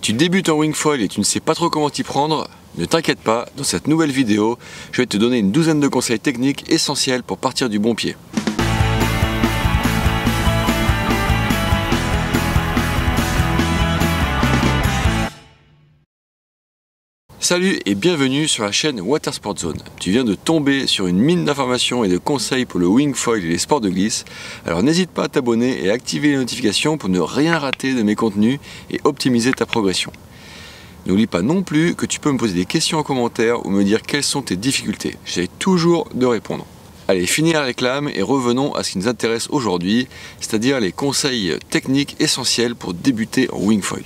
Tu débutes en wingfoil et tu ne sais pas trop comment t'y prendre? Ne t'inquiète pas, dans cette nouvelle vidéo, je vais te donner une douzaine de conseils techniques essentiels pour partir du bon pied. Salut et bienvenue sur la chaîne Watersport Zone. Tu viens de tomber sur une mine d'informations et de conseils pour le wingfoil et les sports de glisse. Alors n'hésite pas à t'abonner et à activer les notifications pour ne rien rater de mes contenus et optimiser ta progression. N'oublie pas non plus que tu peux me poser des questions en commentaire ou me dire quelles sont tes difficultés. J'essaie toujours de répondre. Allez, finis la réclame et revenons à ce qui nous intéresse aujourd'hui, c'est-à-dire les conseils techniques essentiels pour débuter en wingfoil.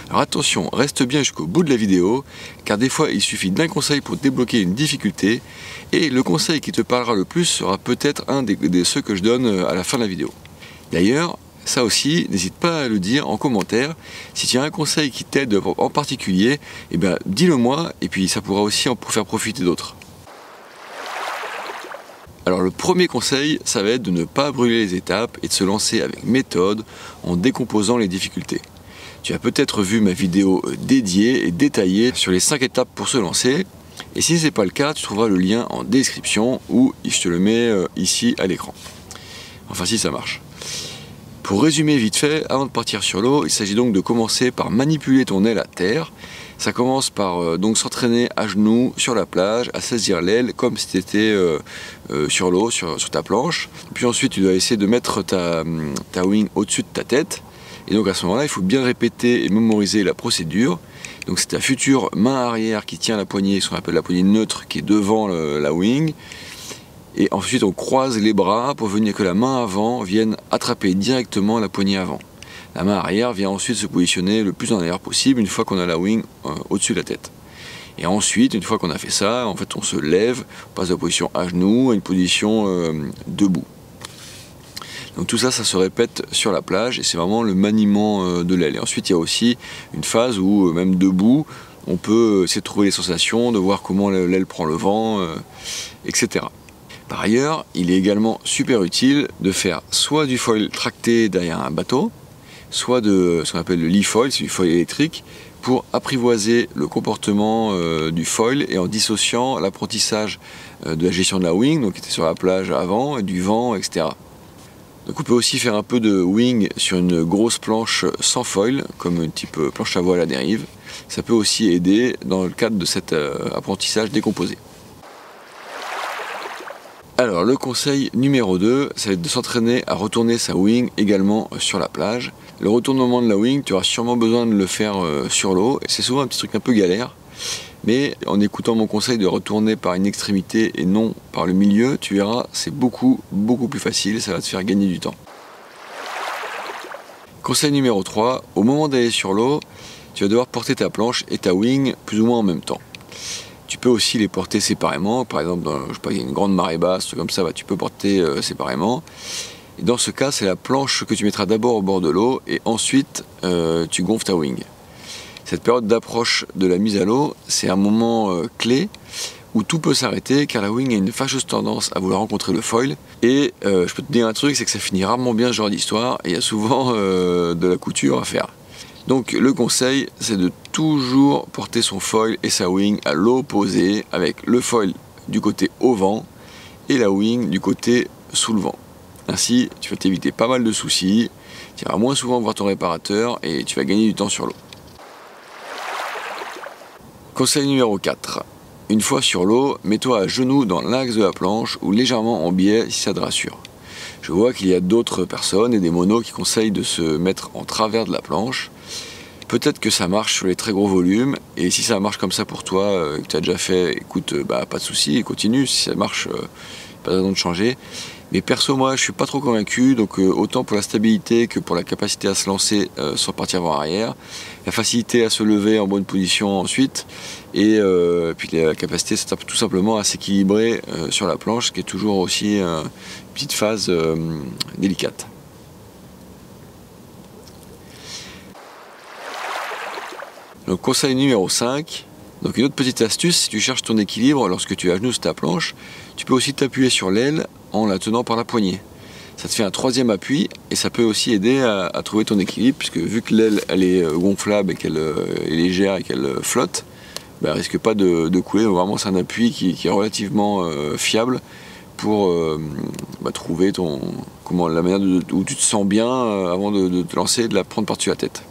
Alors attention, reste bien jusqu'au bout de la vidéo, car des fois il suffit d'un conseil pour débloquer une difficulté, et le conseil qui te parlera le plus sera peut-être un de ceux que je donne à la fin de la vidéo. D'ailleurs, ça aussi, n'hésite pas à le dire en commentaire. Si tu as un conseil qui t'aide en particulier, eh bien dis-le moi, et puis ça pourra aussi en faire profiter d'autres. Alors le premier conseil, ça va être de ne pas brûler les étapes et de se lancer avec méthode en décomposant les difficultés. Tu as peut-être vu ma vidéo dédiée et détaillée sur les 5 étapes pour se lancer. Et si ce n'est pas le cas, tu trouveras le lien en description ou je te le mets ici à l'écran. Enfin si ça marche. Pour résumer vite fait, avant de partir sur l'eau, il s'agit donc de commencer par manipuler ton aile à terre. Ça commence par donc s'entraîner à genoux sur la plage, à saisir l'aile comme si tu étais sur l'eau, sur ta planche. Puis ensuite tu dois essayer de mettre ta wing au-dessus de ta tête. Et donc à ce moment-là, il faut bien répéter et mémoriser la procédure. Donc c'est ta future main arrière qui tient la poignée, ce qu'on appelle la poignée neutre, qui est devant la wing. Et ensuite on croise les bras pour que la main avant vienne attraper directement la poignée avant. La main arrière vient ensuite se positionner le plus en arrière possible une fois qu'on a la wing au-dessus de la tête. Et ensuite, une fois qu'on a fait ça, en fait on se lève, on passe de la position à genoux à une position debout. Donc tout ça, ça se répète sur la plage et c'est vraiment le maniement de l'aile. Et ensuite, il y a aussi une phase où, même debout, on peut essayer de trouver les sensations, de voir comment l'aile prend le vent, etc. Par ailleurs, il est également super utile de faire soit du foil tracté derrière un bateau, soit de ce qu'on appelle le lee foil, c'est du foil électrique, pour apprivoiser le comportement du foil et en dissociant l'apprentissage de la gestion de la wing, donc qui était sur la plage avant, et du vent, etc. Donc on peut aussi faire un peu de wing sur une grosse planche sans foil, comme une type planche à voile à dérive. Ça peut aussi aider dans le cadre de cet apprentissage décomposé. Alors le conseil numéro 2, ça va être de s'entraîner à retourner sa wing également sur la plage. Le retournement de la wing, tu auras sûrement besoin de le faire sur l'eau. C'est souvent un petit truc un peu galère. Mais en écoutant mon conseil de retourner par une extrémité et non par le milieu, tu verras, c'est beaucoup plus facile, ça va te faire gagner du temps. Conseil numéro 3, au moment d'aller sur l'eau, tu vas devoir porter ta planche et ta wing plus ou moins en même temps. Tu peux aussi les porter séparément, par exemple, je sais pas, il y a une grande marée basse, comme ça, tu peux porter séparément. Et dans ce cas, c'est la planche que tu mettras d'abord au bord de l'eau et ensuite tu gonfles ta wing. Cette période d'approche de la mise à l'eau, c'est un moment clé où tout peut s'arrêter car la wing a une fâcheuse tendance à vouloir rencontrer le foil. Et je peux te dire un truc, c'est que ça finit rarement bien ce genre d'histoire et il y a souvent de la couture à faire. Donc le conseil, c'est de toujours porter son foil et sa wing à l'opposé avec le foil du côté au vent et la wing du côté sous le vent. Ainsi, tu vas t'éviter pas mal de soucis, tu iras moins souvent voir ton réparateur et tu vas gagner du temps sur l'eau. Conseil numéro 4. Une fois sur l'eau, mets-toi à genoux dans l'axe de la planche ou légèrement en biais si ça te rassure. Je vois qu'il y a d'autres personnes et des monos qui conseillent de se mettre en travers de la planche. Peut-être que ça marche sur les très gros volumes et si ça marche comme ça pour toi, que tu as déjà fait, écoute, pas de souci, continue. Si ça marche, pas de raison de changer. Mais perso, moi, je suis pas trop convaincu, donc autant pour la stabilité que pour la capacité à se lancer sans partir avant-arrière, la facilité à se lever en bonne position ensuite, et puis la capacité tout simplement à s'équilibrer sur la planche, ce qui est toujours aussi une petite phase délicate. Donc conseil numéro 5, donc une autre petite astuce, si tu cherches ton équilibre lorsque tu es à genoux sur ta planche, tu peux aussi t'appuyer sur l'aile en la tenant par la poignée. Ça te fait un troisième appui et ça peut aussi aider à trouver ton équilibre, puisque vu que l'aile elle est gonflable et qu'elle est légère et qu'elle flotte, bah, elle risque pas de couler. Donc vraiment c'est un appui qui est relativement fiable pour trouver la manière où tu te sens bien avant de te lancer et de la prendre par-dessus la tête.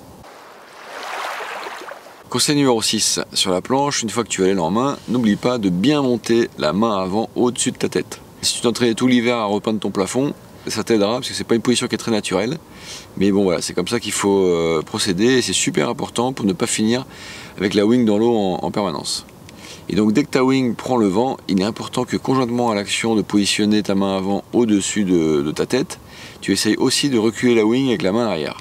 Conseil numéro 6, sur la planche, une fois que tu as l'aile en main, n'oublie pas de bien monter la main avant au-dessus de ta tête. Si tu t'entraînais tout l'hiver à repeindre ton plafond, ça t'aidera parce que c'est pas une position qui est très naturelle. Mais bon voilà, c'est comme ça qu'il faut procéder et c'est super important pour ne pas finir avec la wing dans l'eau en permanence. Et donc dès que ta wing prend le vent, il est important que conjointement à l'action de positionner ta main avant au-dessus de ta tête, tu essayes aussi de reculer la wing avec la main arrière.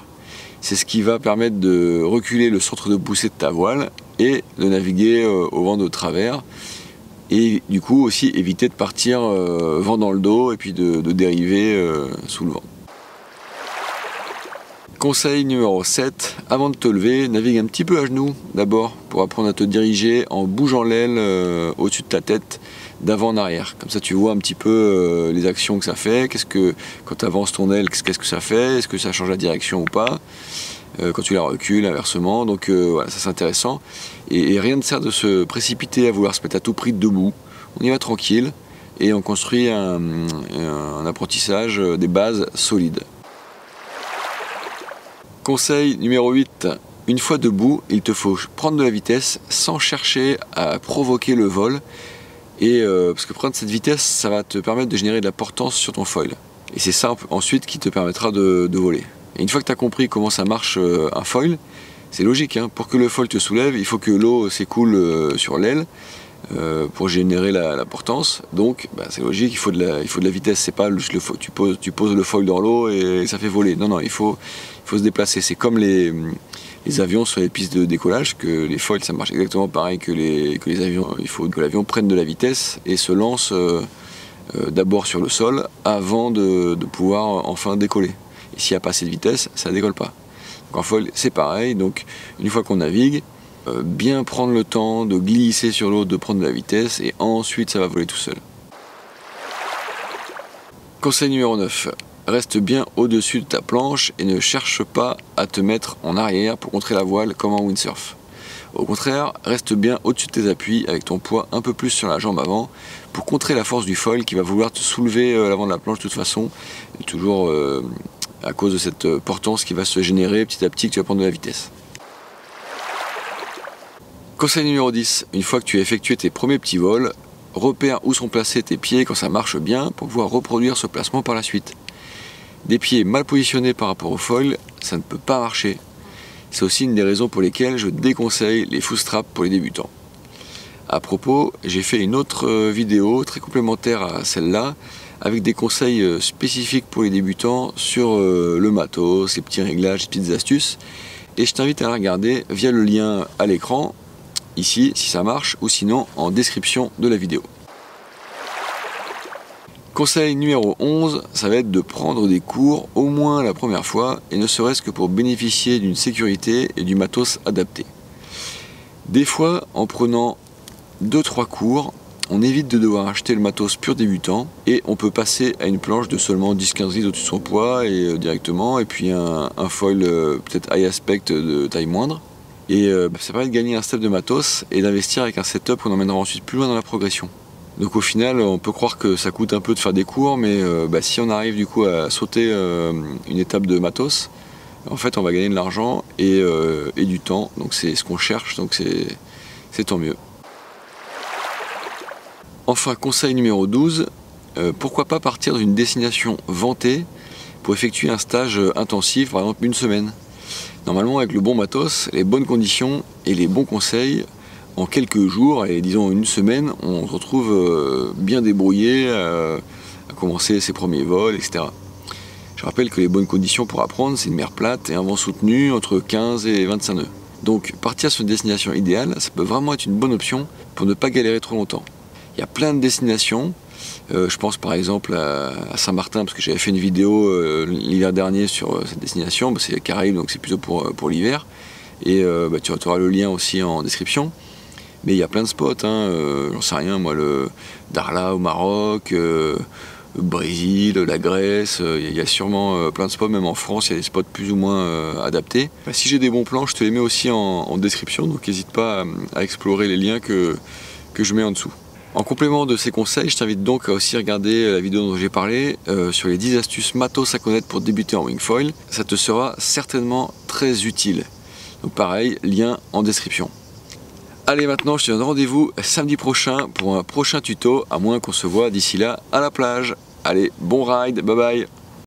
C'est ce qui va permettre de reculer le centre de poussée de ta voile et de naviguer au vent de travers. Et du coup aussi éviter de partir vent dans le dos et puis de dériver sous le vent. Conseil numéro 7, avant de te lever, navigue un petit peu à genoux d'abord pour apprendre à te diriger en bougeant l'aile au-dessus de ta tête d'avant en arrière. Comme ça tu vois un petit peu les actions que ça fait, quand tu avances ton aile, qu'est-ce que ça fait, est-ce que ça change la direction ou pas, quand tu la recules, inversement, donc voilà, ça c'est intéressant. Et rien ne sert de se précipiter à vouloir se mettre à tout prix debout, on y va tranquille et on construit un apprentissage des bases solides. Conseil numéro 8, une fois debout, il te faut prendre de la vitesse sans chercher à provoquer le vol. Parce que prendre cette vitesse, ça va te permettre de générer de la portance sur ton foil. Et c'est ça ensuite qui te permettra de voler. Et une fois que tu as compris comment ça marche un foil, c'est logique, hein, pour que le foil te soulève, il faut que l'eau s'écoule sur l'aile pour générer la portance. Donc c'est logique, il faut de la vitesse, c'est pas juste tu poses le foil dans l'eau et ça fait voler. Non, il faut se déplacer. C'est comme les avions sur les pistes de décollage, que les foils ça marche exactement pareil que les avions. Il faut que l'avion prenne de la vitesse et se lance d'abord sur le sol avant de pouvoir enfin décoller. Et s'il n'y a pas assez de vitesse, ça ne décolle pas. Donc en foil c'est pareil, donc une fois qu'on navigue, bien prendre le temps de glisser sur l'eau, de prendre de la vitesse et ensuite ça va voler tout seul. Conseil numéro 9. Reste bien au-dessus de ta planche et ne cherche pas à te mettre en arrière pour contrer la voile comme en windsurf. Au contraire, reste bien au-dessus de tes appuis avec ton poids un peu plus sur la jambe avant pour contrer la force du foil qui va vouloir te soulever l'avant de la planche de toute façon, toujours à cause de cette portance qui va se générer petit à petit que tu vas prendre de la vitesse. Conseil numéro 10, une fois que tu as effectué tes premiers petits vols, repère où sont placés tes pieds quand ça marche bien pour pouvoir reproduire ce placement par la suite. Des pieds mal positionnés par rapport au foil, ça ne peut pas marcher. C'est aussi une des raisons pour lesquelles je déconseille les full straps pour les débutants. À propos, j'ai fait une autre vidéo très complémentaire à celle-là, avec des conseils spécifiques pour les débutants sur le matos, les petits réglages, les petites astuces. Et je t'invite à la regarder via le lien à l'écran, ici si ça marche, ou sinon en description de la vidéo. Conseil numéro 11, ça va être de prendre des cours au moins la première fois, et ne serait-ce que pour bénéficier d'une sécurité et du matos adapté. Des fois, en prenant 2-3 cours, on évite de devoir acheter le matos pur débutant, et on peut passer à une planche de seulement 10-15 litres au-dessus de son poids, et directement, et puis un foil peut-être high aspect de taille moindre. Et ça permet de gagner un step de matos, et d'investir avec un setup qu'on emmènera ensuite plus loin dans la progression. Donc au final, on peut croire que ça coûte un peu de faire des cours, mais si on arrive du coup à sauter une étape de matos, en fait on va gagner de l'argent et du temps, donc c'est ce qu'on cherche, donc c'est tant mieux. Enfin, conseil numéro 12, pourquoi pas partir d'une destination vantée pour effectuer un stage intensif, par exemple une semaine. Normalement avec le bon matos, les bonnes conditions et les bons conseils, en quelques jours, et disons une semaine, on se retrouve bien débrouillé à commencer ses premiers vols, etc. Je rappelle que les bonnes conditions pour apprendre, c'est une mer plate et un vent soutenu entre 15 et 25 nœuds. Donc partir sur une destination idéale, ça peut vraiment être une bonne option pour ne pas galérer trop longtemps. Il y a plein de destinations, je pense par exemple à Saint-Martin, parce que j'avais fait une vidéo l'hiver dernier sur cette destination, c'est Caraïbes, donc c'est plutôt pour l'hiver, et tu auras le lien aussi en description. Mais il y a plein de spots, j'en sais rien, moi, le Dakhla au Maroc, le Brésil, la Grèce, il y a sûrement plein de spots, même en France, il y a des spots plus ou moins adaptés. Si j'ai des bons plans, je te les mets aussi en description, donc n'hésite pas à explorer les liens que je mets en dessous. En complément de ces conseils, je t'invite donc à aussi regarder la vidéo dont j'ai parlé sur les 10 astuces matos à connaître pour débuter en wingfoil. Ça te sera certainement très utile. Donc pareil, lien en description. Allez, maintenant je te donne rendez-vous samedi prochain pour un prochain tuto, à moins qu'on se voit d'ici là à la plage. Allez, bon ride, bye bye.